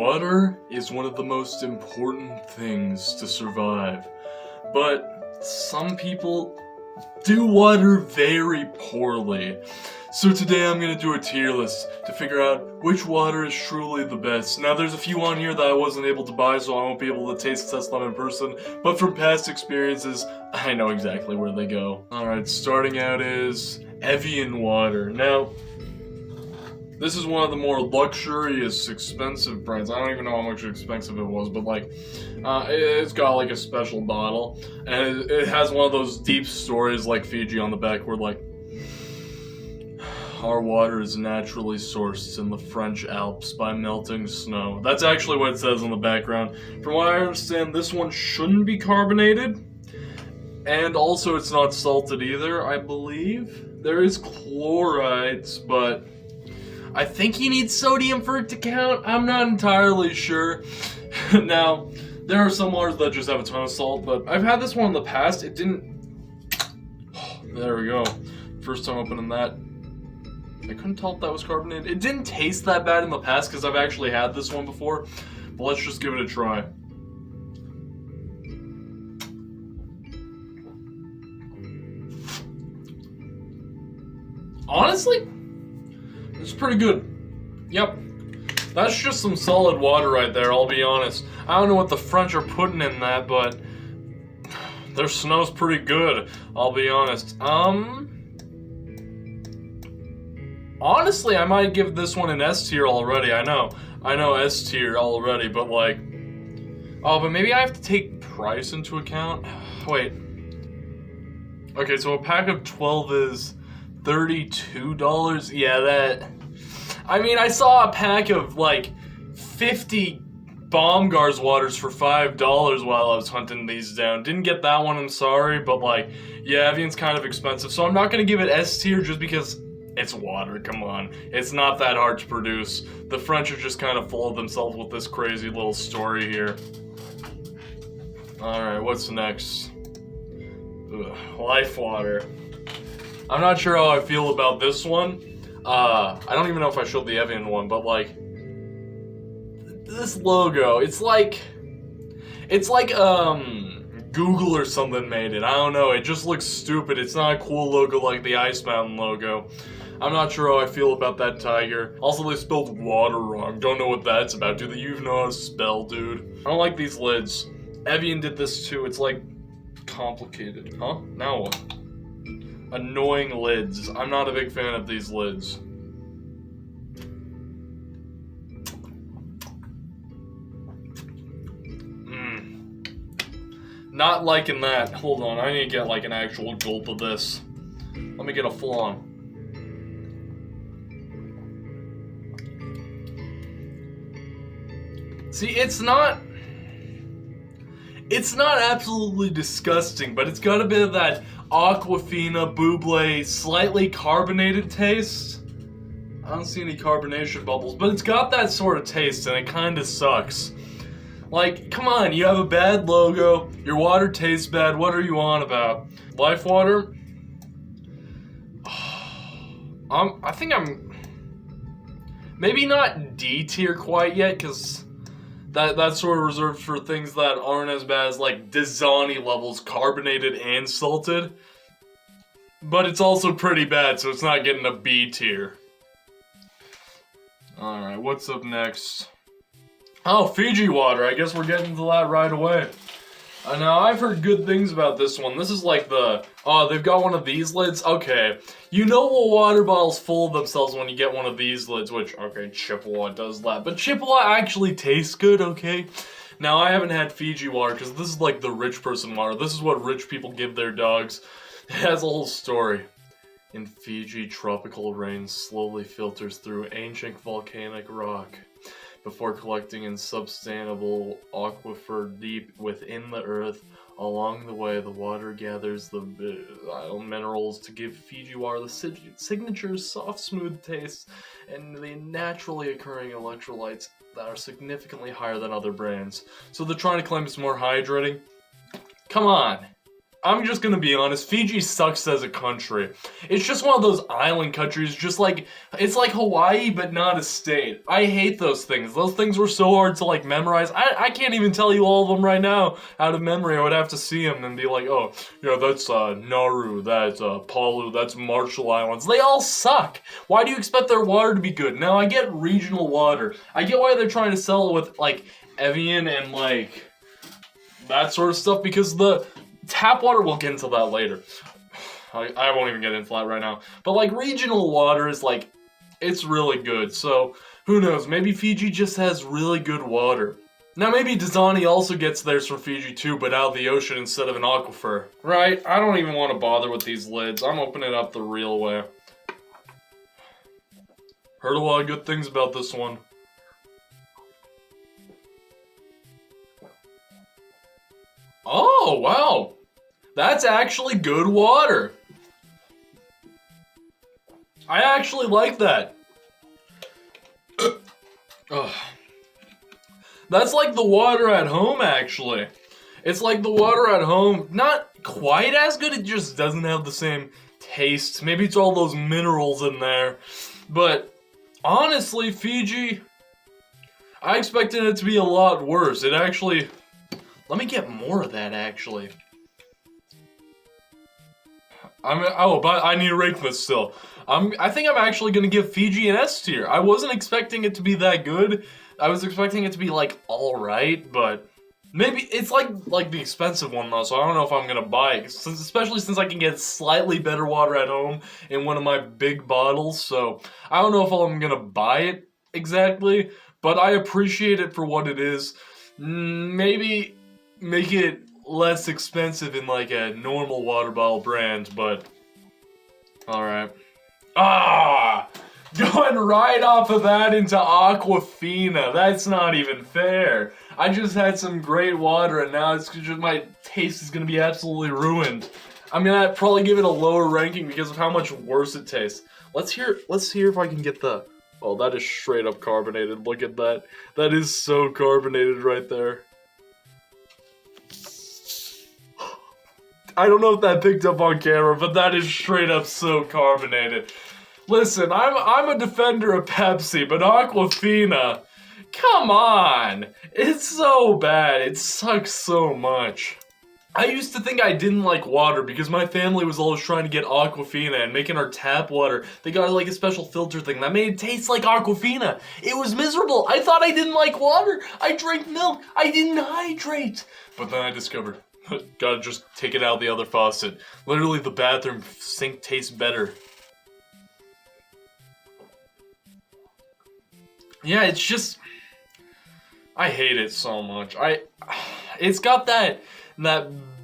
Water is one of the most important things to survive, but some people do water very poorly. So today I'm going to do a tier list to figure out which water is truly the best. Now there's a few on here that I wasn't able to buy, so I won't be able to taste test them in person, but from past experiences, I know exactly where they go. Alright, starting out is Evian water. Now, this is one of the more luxurious, expensive brands. I don't even know how much expensive it was, but like, it's got like a special bottle, and it has one of those deep stories like Fiji on the back where like, our water is naturally sourced in the French Alps by melting snow. That's actually what it says on the background. From what I understand, this one shouldn't be carbonated, and also it's not salted either, I believe. There is chlorides, but I think you need sodium for it to count. I'm not entirely sure. Now, there are some waters that just have a ton of salt, but I've had this one in the past. It didn't... There we go. First time opening that. I couldn't tell if that was carbonated. It didn't taste that bad in the past because I've actually had this one before. But let's just give it a try. Honestly, it's pretty good. Yep. That's just some solid water right there, I'll be honest. I don't know what the French are putting in that, but their snow's pretty good, I'll be honest. Honestly, I might give this one an S tier already. I know S tier already, but like, oh, but maybe I have to take price into account. Wait. Okay, so a pack of 12 is $32. Yeah, that. I mean, I saw a pack of like 50 Baumgart's waters for $5 while I was hunting these down. Didn't get that one, I'm sorry, but like, yeah, Evian's kind of expensive, so I'm not gonna give it S tier just because it's water, come on. It's not that hard to produce. The French are just kind of full of themselves with this crazy little story here. Alright, what's next? Life water. I'm not sure how I feel about this one. I don't even know if I showed the Evian one, but like, this logo, it's like Google or something made it. I don't know, it just looks stupid. It's not a cool logo like the Ice Mountain logo. I'm not sure how I feel about that tiger. Also, they spelled water wrong. Don't know what that's about. Do they even know how to spell, dude? I don't like these lids. Evian did this too. It's like complicated. Huh? Now what? Annoying lids. I'm not a big fan of these lids. Not liking that. Hold on, I need to get like an actual gulp of this. Let me get a full on. See, it's not absolutely disgusting, but it's got a bit of that Aquafina, Buble, slightly carbonated taste. I don't see any carbonation bubbles, but it's got that sort of taste, and it kind of sucks. Like, come on, you have a bad logo, your water tastes bad, what are you on about? Life water? I think I'm maybe not D tier quite yet, because that's sort of reserved for things that aren't as bad as like Dasani levels, carbonated and salted. But it's also pretty bad, so it's not getting a B tier. Alright, what's up next? Oh, Fiji water. I guess we're getting to that right away. Now, I've heard good things about this one. This is like the... Oh, they've got one of these lids? Okay. You know what water bottles full of themselves when you get one of these lids, which, okay, Chippewa does that. But Chippewa actually tastes good, okay? Now, I haven't had Fiji water, because this is like the rich person water. This is what rich people give their dogs. It has a whole story. In Fiji, tropical rain slowly filters through ancient volcanic rock before collecting in substantial aquifer deep within the earth. Along the way, the water gathers the minerals to give Fiji water the signature soft, smooth taste and the naturally occurring electrolytes that are significantly higher than other brands. So they're trying to claim it's more hydrating? Come on! I'm just gonna be honest, Fiji sucks as a country. It's just one of those island countries, just like, it's like Hawaii, but not a state. I hate those things. Those things were so hard to, like, memorize. I can't even tell you all of them right now out of memory. I would have to see them and be like, oh, yeah, that's, Nauru, that's, Palu, that's Marshall Islands. They all suck. Why do you expect their water to be good? Now, I get regional water. I get why they're trying to sell it with, like, Evian and, like, that sort of stuff, because the tap water, we'll get into that later. I won't even get into that right now. But, like, regional water is, like, it's really good. So, who knows? Maybe Fiji just has really good water. Now, maybe Dasani also gets theirs from Fiji, too, but out of the ocean instead of an aquifer. Right? I don't even want to bother with these lids. I'm opening it up the real way. Heard a lot of good things about this one. Oh, wow. That's actually good water. I actually like that. That's like the water at home, actually. It's like the water at home. Not quite as good, it just doesn't have the same taste. Maybe it's all those minerals in there. But honestly, Fiji, I expected it to be a lot worse. It actually... Let me get more of that, actually. But I need to rank this still. I think I'm actually going to give Fiji an S tier. I wasn't expecting it to be that good. I was expecting it to be, like, alright, but... Maybe, it's like the expensive one, though, so I don't know if I'm going to buy it. Especially since I can get slightly better water at home in one of my big bottles, so... I don't know if I'm going to buy it exactly, but I appreciate it for what it is. Maybe make it less expensive in, like, a normal water bottle brand, but... Alright. Going right off of that into Aquafina. That's not even fair. I just had some great water and now it's just, my taste is going to be absolutely ruined. I'm going to probably give it a lower ranking because of how much worse it tastes. Let's hear if I can get the... Oh, that is straight up carbonated. Look at that. That is so carbonated right there. I don't know if that picked up on camera, but that is straight up so carbonated. Listen, I'm a defender of Pepsi, but Aquafina, come on! It's so bad, it sucks so much. I used to think I didn't like water because my family was always trying to get Aquafina and making our tap water. They got like a special filter thing that made it taste like Aquafina. It was miserable. I thought I didn't like water. I drank milk. I didn't hydrate. But then I discovered, gotta just take it out of the other faucet. Literally the bathroom sink tastes better. Yeah, it's just... I hate it so much. It's got that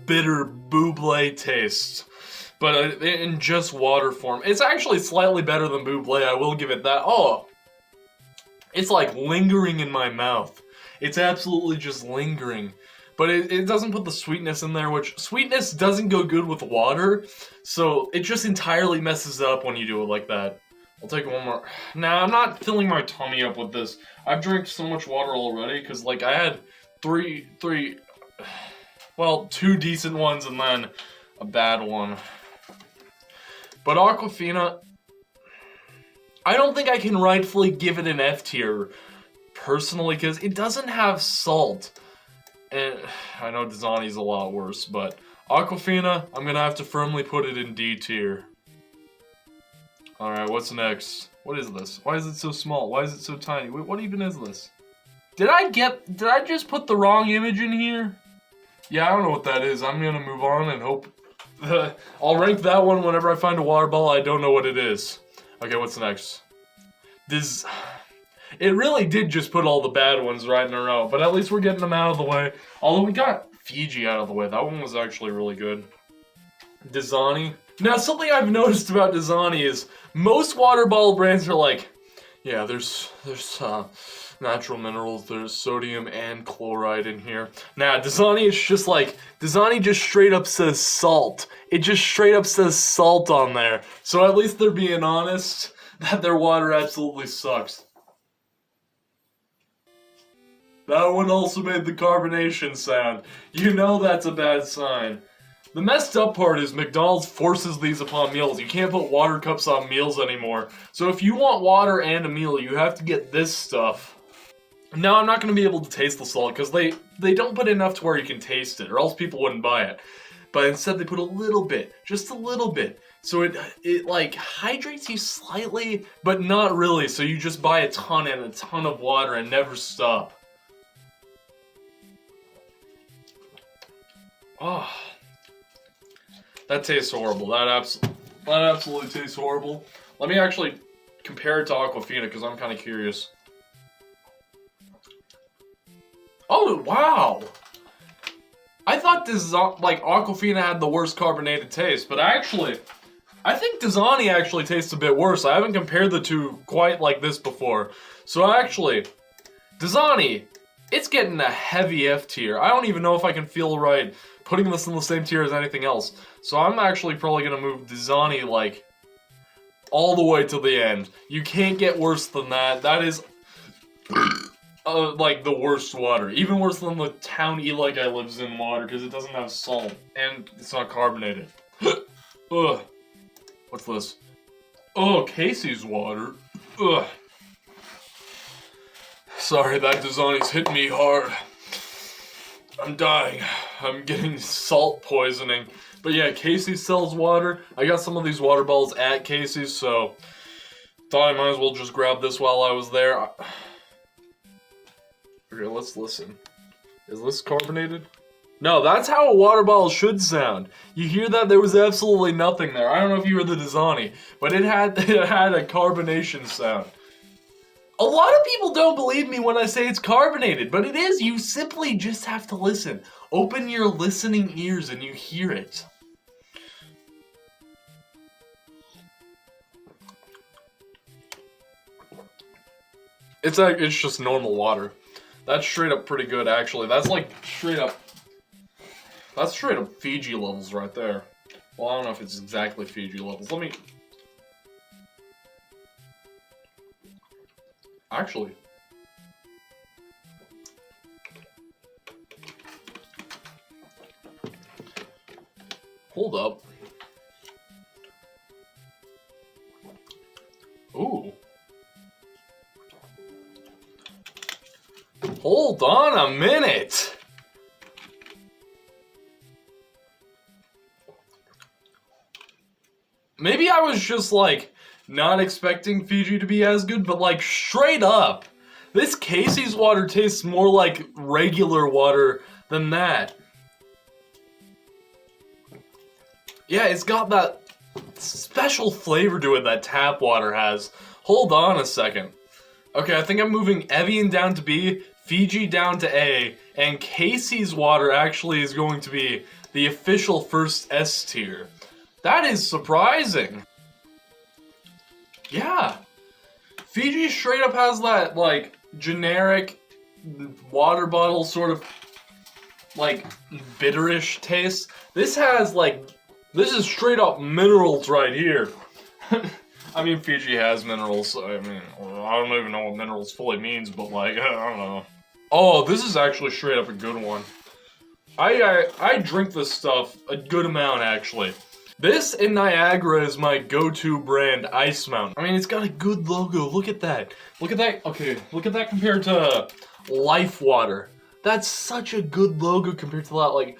bitter buble taste, but in just water form. It's actually slightly better than buble, I will give it that. Oh, it's like lingering in my mouth. It's absolutely just lingering. But it doesn't put the sweetness in there, which sweetness doesn't go good with water, so it just entirely messes it up when you do it like that. I'll take one more. Nah, I'm not filling my tummy up with this. I've drank so much water already, because, like, I had two decent ones and then a bad one. But Aquafina, I don't think I can rightfully give it an F tier, personally, because it doesn't have salt. And I know Dasani's a lot worse, but Aquafina, I'm going to have to firmly put it in D tier. Alright, what's next? What is this? Why is it so small? Why is it so tiny? Wait, what even is this? Did I just put the wrong image in here? Yeah, I don't know what that is. I'm gonna move on and hope... I'll rank that one whenever I find a water bottle. I don't know what it is. Okay, what's next? It really did just put all the bad ones right in a row, but at least we're getting them out of the way. Although we got Fiji out of the way. That one was actually really good. Dasani. Now, something I've noticed about Dasani is most water bottle brands are like, yeah, there's natural minerals, there's sodium and chloride in here. Now, Dasani is just like, Dasani just straight up says salt. It just straight up says salt on there. So at least they're being honest that their water absolutely sucks. That one also made the carbonation sound. You know that's a bad sign. The messed up part is McDonald's forces these upon meals. You can't put water cups on meals anymore. So if you want water and a meal, you have to get this stuff. Now, I'm not going to be able to taste the salt because they don't put enough to where you can taste it, or else people wouldn't buy it. But instead they put a little bit, just a little bit. So it like hydrates you slightly, but not really. So you just buy a ton and a ton of water and never stop. Oh. That tastes horrible. That absolutely tastes horrible. Let me actually compare it to Aquafina because I'm kind of curious. Oh, wow! I thought this like Aquafina had the worst carbonated taste, but actually, I think Dasani actually tastes a bit worse. I haven't compared the two quite like this before. So actually, Dasani, it's getting a heavy F tier. I don't even know if I can feel right putting this in the same tier as anything else. So I'm actually probably gonna move Dasani like all the way to the end. You can't get worse than that. That is like the worst water. Even worse than the town Eli guy lives in water because it doesn't have salt and it's not carbonated. Ugh. What's this? Oh, Casey's water. Ugh. Sorry, that Dasani's hit me hard. I'm dying. I'm getting salt poisoning. But yeah, Casey sells water. I got some of these water bottles at Casey's, so thought I might as well just grab this while I was there. Okay, let's listen. Is this carbonated? No, that's how a water bottle should sound. You hear that? There was absolutely nothing there. I don't know if you heard the Dasani, but it had a carbonation sound. A lot of people don't believe me when I say it's carbonated, but it is. You simply just have to listen. Open your listening ears and you hear it. It's just normal water. That's straight up pretty good, actually. That's like straight up Fiji levels right there. Well, I don't know if it's exactly Fiji levels. Let me... Actually... Hold up. Ooh. Hold on a minute. Maybe I was just like not expecting Fiji to be as good, but like straight up, this Casey's water tastes more like regular water than that. Yeah, it's got that special flavor to it that tap water has. Hold on a second. Okay, I think I'm moving Evian down to B, Fiji down to A, and Casey's water actually is going to be the official first S tier. That is surprising. Yeah. Fiji straight up has that, like, generic water bottle sort of, like, bitterish taste. This has, like, this is straight up minerals right here. I mean, Fiji has minerals, so I mean, I don't even know what minerals fully means, but like, I don't know. Oh, this is actually straight up a good one. I drink this stuff a good amount, actually. This in Niagara is my go-to brand, Ice Mountain. I mean, it's got a good logo. Look at that. Look at that. Okay, look at that compared to Life Water. That's such a good logo compared to that, like,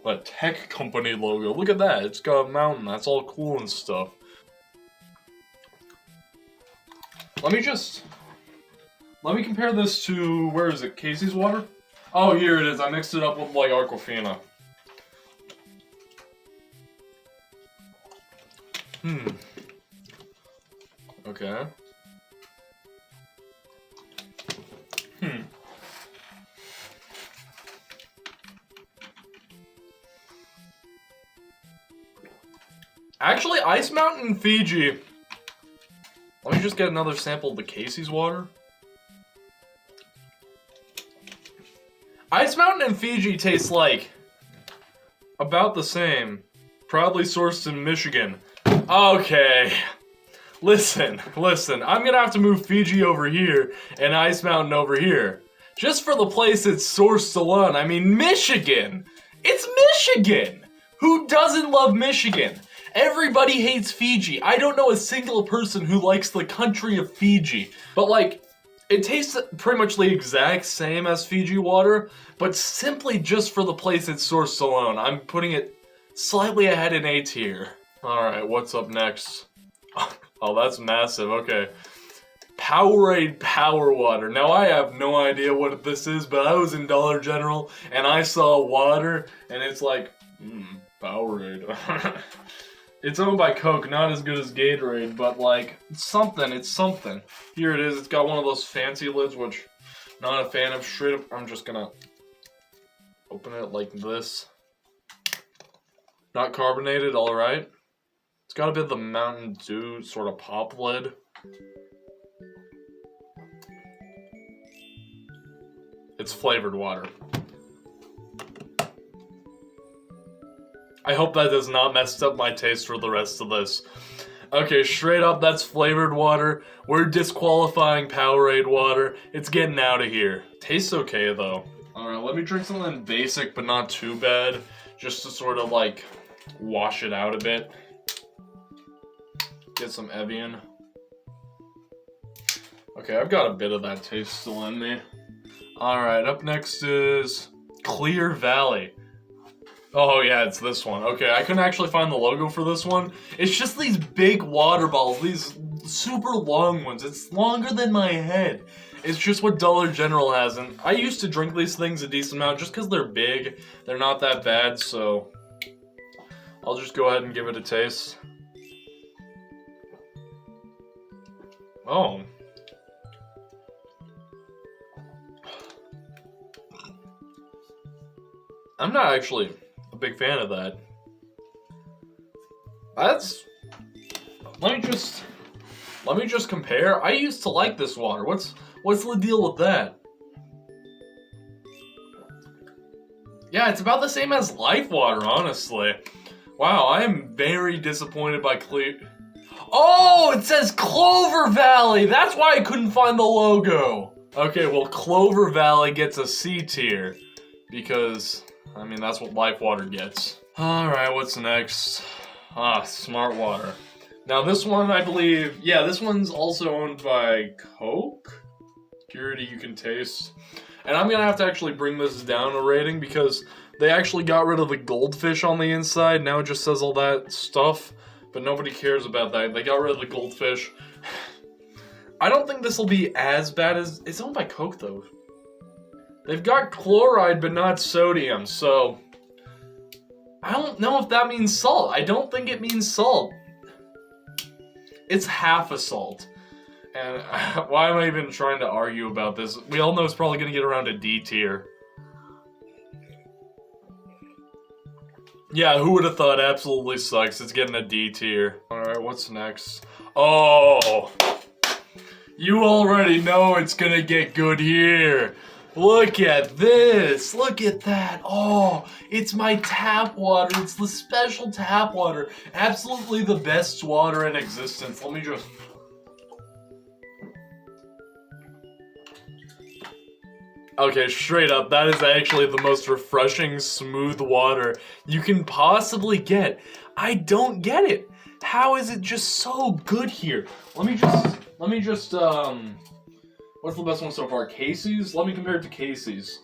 a tech company logo. Look at that. It's got a mountain. That's all cool and stuff. Let me compare this to, where is it, Casey's water? Oh, here it is. I mixed it up with, like, Aquafina. Okay. Actually, Ice Mountain and Fiji. Let me just get another sample of the Casey's water. Ice Mountain and Fiji taste like about the same. Proudly sourced in Michigan. Okay. Listen. I'm gonna have to move Fiji over here and Ice Mountain over here. Just for the place it's sourced alone. I mean, Michigan! It's Michigan! Who doesn't love Michigan? Everybody hates Fiji. I don't know a single person who likes the country of Fiji. But like, it tastes pretty much the exact same as Fiji water, but simply just for the place it's sourced alone, I'm putting it slightly ahead in A tier. Alright, what's up next? Oh, that's massive, okay. Powerade Power Water. Now, I have no idea what this is, but I was in Dollar General, and I saw water, and it's like, Powerade. It's owned by Coke, not as good as Gatorade, but like, it's something. Here it is, it's got one of those fancy lids, which, not a fan of. Straight up, I'm just gonna open it like this. Not carbonated, alright. It's got a bit of the Mountain Dew sort of pop lid. It's flavored water. I hope that does not mess up my taste for the rest of this. Okay, straight up, that's flavored water. We're disqualifying Powerade water. It's getting out of here. Tastes okay, though. Alright, let me drink something basic, but not too bad. Just to sort of, like, wash it out a bit. Get some Evian. Okay, I've got a bit of that taste still in me. Alright, up next is Clear Valley. Oh yeah, it's this one. Okay, I couldn't actually find the logo for this one. It's just these big water bottles, these super long ones. It's longer than my head. It's just what Dollar General has, and I used to drink these things a decent amount just because they're big. They're not that bad, so I'll just go ahead and give it a taste. Oh. I'm not actually a big fan of that. Let me just compare. I used to like this water. What's the deal with that? Yeah, it's about the same as Life Water, honestly. Wow, I am very disappointed by Clear. Oh, it says Clover Valley. That's why I couldn't find the logo. Okay, well, Clover Valley gets a C tier because, I mean, that's what Life Water gets. Alright, what's next? Smart Water. Now this one, I believe, yeah, this one's also owned by Coke. Purity you can taste. And I'm gonna have to actually bring this down a rating because they actually got rid of the goldfish on the inside. Now it just says all that stuff, but nobody cares about that. They got rid of the goldfish. I don't think this will be as bad as, it's owned by Coke though. They've got chloride, but not sodium, so I don't know if that means salt. I don't think it means salt. It's half a salt. And why am I even trying to argue about this? We all know it's probably going to get around a D tier. Yeah, who would have thought? Absolutely sucks. It's getting a D tier. Alright, what's next? Oh! You already know it's going to get good here. Look at this. Look at that. Oh, it's my tap water. It's the special tap water. Absolutely the best water in existence. Let me just... Okay, straight up, that is actually the most refreshing, smooth water you can possibly get. I don't get it. How is it just so good here? Let me just, what's the best one so far? Casey's? Let me compare it to Casey's.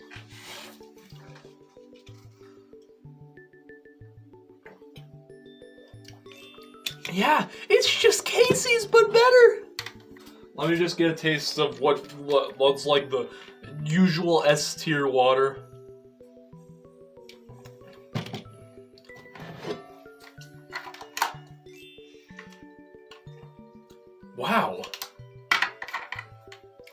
Yeah, it's just Casey's, but better. Let me just get a taste of what's like the usual S tier water. Wow.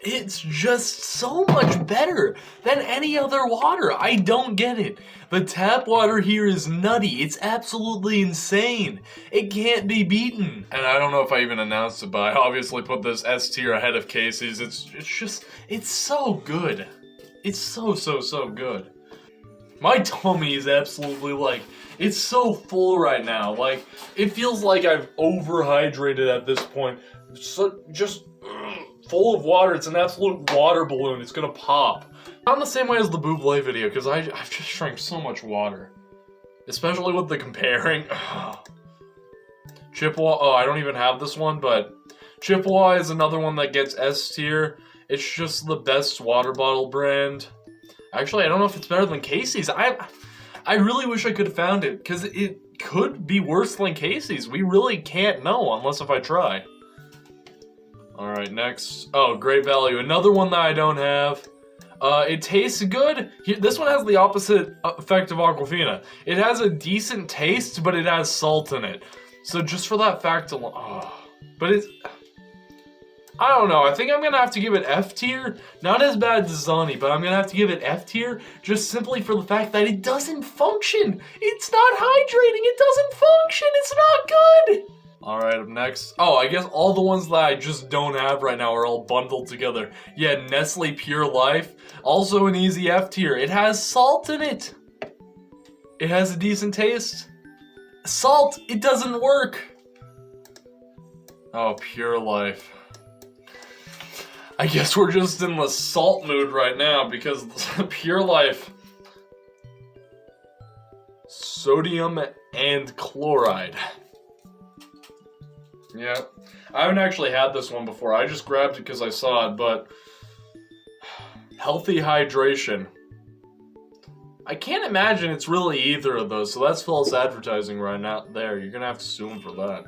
It's just so much better than any other water. I don't get it. The tap water here is nutty. It's absolutely insane. It can't be beaten. And I don't know if I even announced it, but I obviously put this S tier ahead of Casey's. It's so good. It's so good. My tummy is absolutely like, it's so full right now. Like, it feels like I've overhydrated at this point. So just full of water. It's an absolute water balloon. It's gonna pop. Not in the same way as the Buble video, because I've just drank so much water. Especially with the comparing. Chippewa, oh, I don't even have this one, but Chippewa is another one that gets S tier. It's just the best water bottle brand. Actually, I don't know if it's better than Casey's. I really wish I could have found it, because it could be worse than Casey's. We really can't know unless if I try. Alright, next. Oh, Great Value. Another one that I don't have. It tastes good. This one has the opposite effect of Aquafina. It has a decent taste, but it has salt in it. So just for that fact alone, but it's, I don't know, I think I'm gonna have to give it F tier. Not as bad as Zani, but I'm gonna have to give it F tier just simply for the fact that it doesn't function. It's not hydrating, it doesn't function, it's not good. Alright, up next. Oh, I guess all the ones that I just don't have right now are all bundled together. Yeah, Nestle Pure Life, also an easy F tier. It has salt in it. It has a decent taste. Salt, it doesn't work. Oh, Pure Life. I guess we're just in the salt mood right now because Pure Life. Sodium and chloride. Yeah, I haven't actually had this one before. I just grabbed it because I saw it, but healthy hydration. I can't imagine it's really either of those, so that's false advertising right now. There, you're gonna have to sue him for that.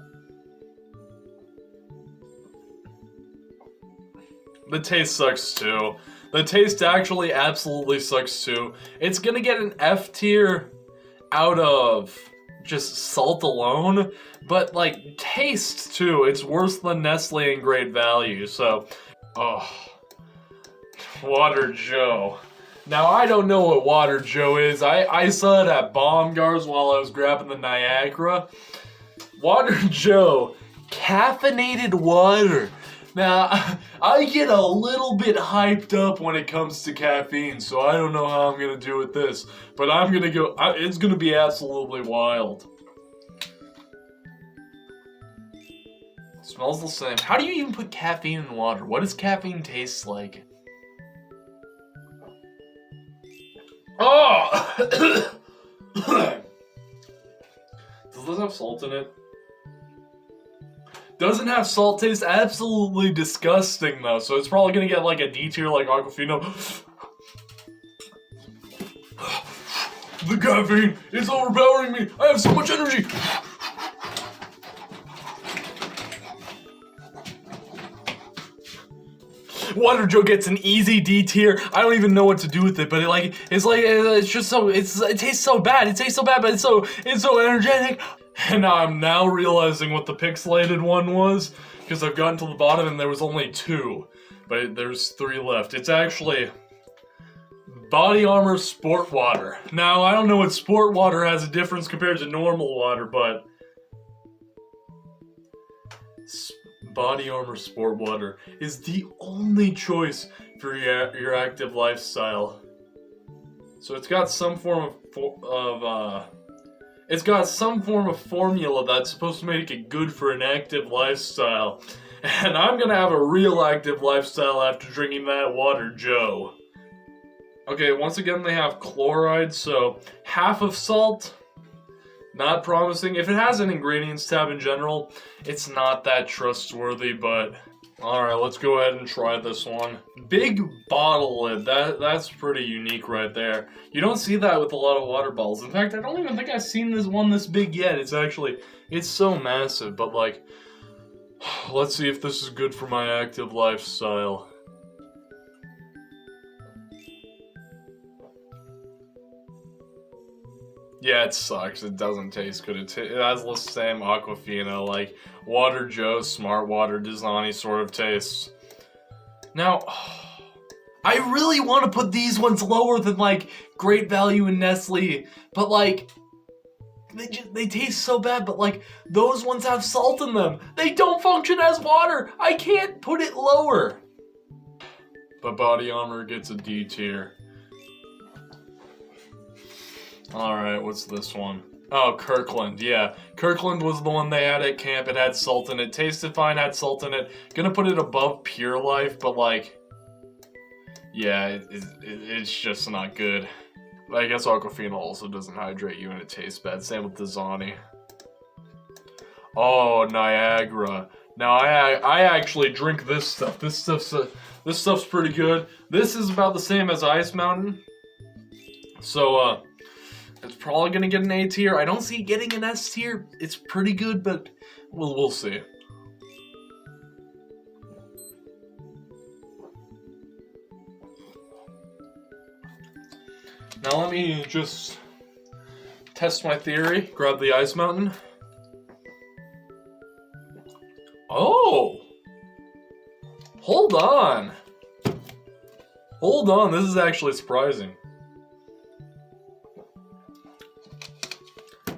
The taste sucks too. The taste actually absolutely sucks too. It's gonna get an F tier out of just salt alone, but like taste too. It's worse than Nestle and Great Value, so, oh, Water Joe. Now, I don't know what Water Joe is. I saw it at Baumgart's while I was grabbing the Niagara. Water Joe, caffeinated water. Now, I get a little bit hyped up when it comes to caffeine, so I don't know how I'm gonna do with this. But I'm gonna go, it's gonna be absolutely wild. It smells the same. How do you even put caffeine in water? What does caffeine taste like? Oh! Does this have salt in it? Doesn't have salt, tastes absolutely disgusting though, so it's probably gonna get like a D tier like Aquafina. The caffeine is overpowering me! I have so much energy! Water Joe gets an easy D tier. I don't even know what to do with it, but it's just so, it tastes so bad. It tastes so bad, but it's so energetic. And I'm now realizing what the pixelated one was, because I've gotten to the bottom and there was only 2, but there's 3 left. It's actually Body Armor Sport Water. Now, I don't know what Sport Water has a difference compared to normal water, but Body Armor Sport Water is the only choice for your active lifestyle. So it's got some form it's got some form of formula that's supposed to make it good for an active lifestyle. And I'm gonna have a real active lifestyle after drinking that Water Joe. Okay, once again they have chloride, so half of salt. Not promising. If it has an ingredients tab in general, it's not that trustworthy, but alright, let's go ahead and try this one. Big bottle lid, that's pretty unique right there. You don't see that with a lot of water bottles. In fact, I don't even think I've seen this one this big yet. It's so massive, but like, let's see if this is good for my active lifestyle. Yeah, it sucks. It doesn't taste good. It has the same Aquafina, like Water Joe, Smart Water, Dasani sort of taste. Now, I really want to put these ones lower than like Great Value and Nestle, but like, they taste so bad, but like, those ones have salt in them. They don't function as water. I can't put it lower. But Body Armor gets a D tier. Alright, what's this one? Oh, Kirkland, yeah. Kirkland was the one they had at camp. It had salt in it. Tasted fine, had salt in it. Gonna put it above Pure Life, but like... Yeah, it's just not good. I guess Aquafina also doesn't hydrate you and it tastes bad. Same with Dasani. Oh, Niagara. Now, I actually drink this stuff. This stuff's pretty good. This is about the same as Ice Mountain. So, it's probably gonna get an A tier. I don't see it getting an S tier. It's pretty good, but we'll see. Now let me just test my theory. Grab the Ice Mountain. Oh! Hold on. Hold on, this is actually surprising.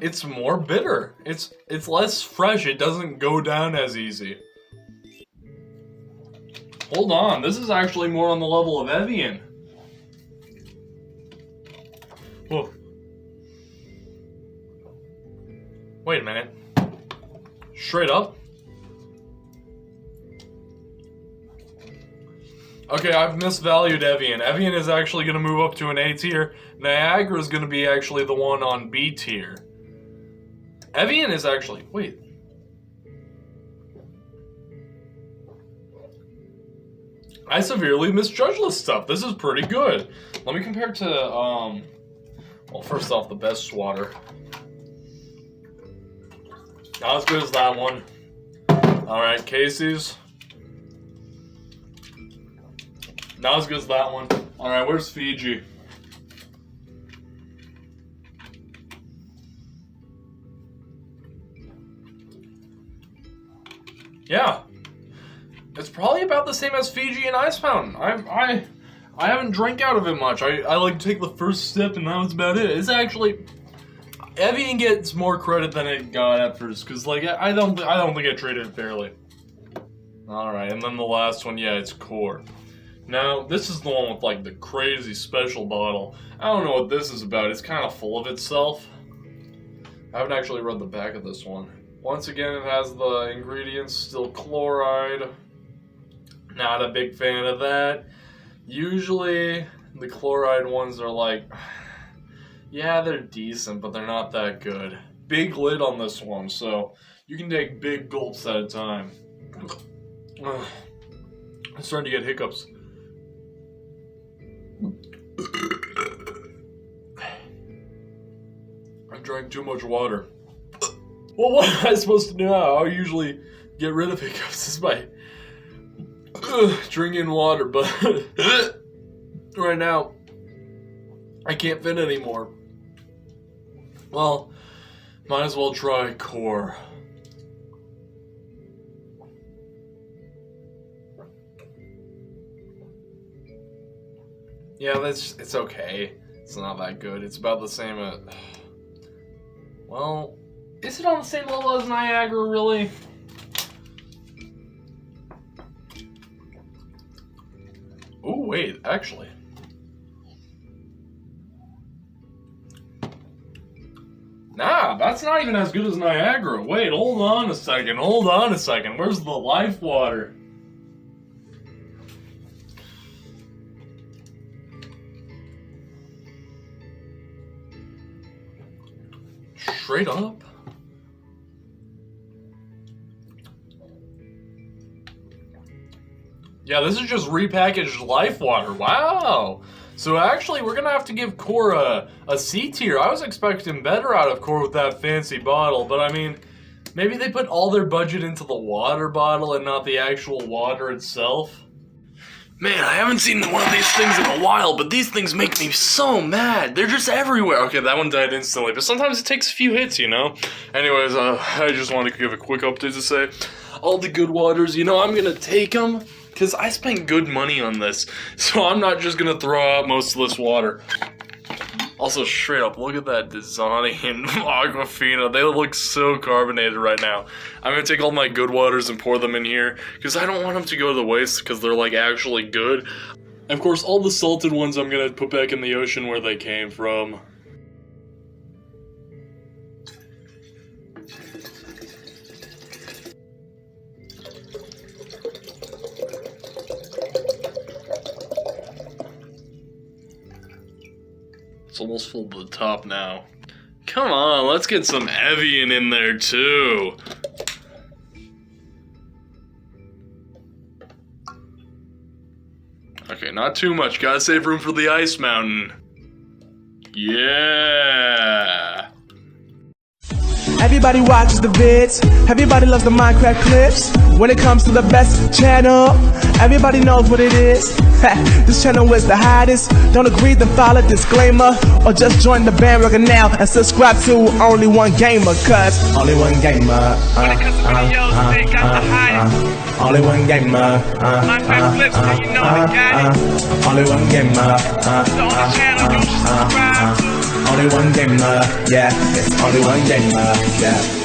It's more bitter. It's less fresh. It doesn't go down as easy. Hold on, this is actually more on the level of Evian. Whoa. Wait a minute. Straight up? Okay, I've misvalued Evian. Evian is actually going to move up to an A tier. Niagara is going to be actually the one on B tier. Evian is actually... Wait. I severely misjudged this stuff. This is pretty good. Let me compare it to, well, first off, the best water. Not as good as that one. Alright, Casey's. Not as good as that one. Alright, where's Fiji? Yeah. It's probably about the same as Fiji and Ice Mountain. I haven't drank out of it much. I like to take the first sip and that was about it. It's actually... Evian gets more credit than it got at first, because like I don't think I treated it fairly. Alright, and then the last one, yeah, it's Core. Now, this is the one with like the crazy special bottle. I don't know what this is about. It's kind of full of itself. I haven't actually read the back of this one. Once again, it has the ingredients, still chloride. Not a big fan of that. Usually, the chloride ones are like, yeah, they're decent, but they're not that good. Big lid on this one, so you can take big gulps at a time. I'm starting to get hiccups. I drank too much water. Well, what am I supposed to do now? I usually get rid of hiccups is by drinking water, but right now, I can't fit anymore. Well, might as well try Core. Yeah, it's okay. It's not that good. It's about the same well, is it on the same level as Niagara, really? Oh, wait, actually. Nah, that's not even as good as Niagara. Wait, hold on a second. Hold on a second. Where's the life water? Straight up. Yeah, this is just repackaged life water. Wow. So actually, we're gonna have to give Core a C tier. I was expecting better out of Core with that fancy bottle, but I mean, maybe they put all their budget into the water bottle and not the actual water itself. Man, I haven't seen one of these things in a while, but these things make me so mad. They're just everywhere. Okay, that one died instantly, but sometimes it takes a few hits, you know? Anyways, I just wanted to give a quick update to say, all the good waters, you know, I'm gonna take them, because I spent good money on this, so I'm not just gonna throw out most of this water. Also, straight up, look at that Dasani and Aquafina. They look so carbonated right now. I'm gonna take all my good waters and pour them in here, because I don't want them to go to the waste, because they're, like, actually good. And of course, all the salted ones I'm gonna put back in the ocean where they came from. It's almost full to the top now. Come on, let's get some Evian in there too. Okay, not too much. Gotta save room for the ice mountain. Yeah. Everybody watches the vids, everybody loves the Minecraft clips. When it comes to the best channel, everybody knows what it is. This channel is the hottest. Don't agree, then follow disclaimer, or just join the bandwagon now and subscribe to Only One Gamer, cause Only One Gamer. When it comes to videos, they got the highest. Only One Gamer. Minecraft clips, so you know they got it. Only One Gamer. It's the only channel you should subscribe to. Only One Gamer, yeah, it's Only One Gamer, yeah.